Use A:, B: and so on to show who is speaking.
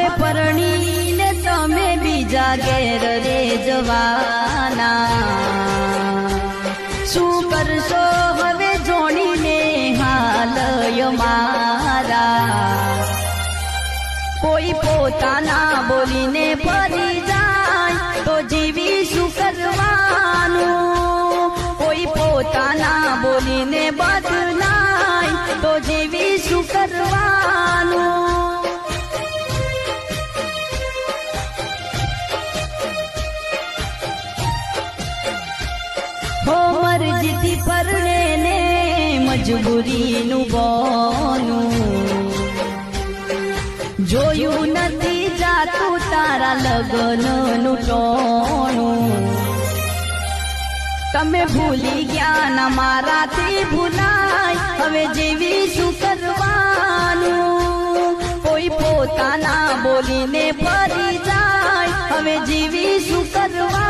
A: હવે પરણીને તમે બીજા ઘેર રે જવાના, શું કરશો હવે જોડીને હાલય મારા? કોઈ પોતાના બોલીને ફરી જાય તો જીવી શું કરવાનું? કોઈ પોતાના બોલીને બદલાય તો જીવી શું કરવાનું? હો મરજીથી પરણે ને મજબૂરીનું બોનું, જોયું નથી જાતું તારા લગ્નનું ટોણું. તમે ભૂલી ગયા ના મારાથી ભૂલાય, હવે જેવી શું કરવાનું? કોઈ પોતાના બોલીને ફરી જાય, હવે જેવી શું કરવાનું?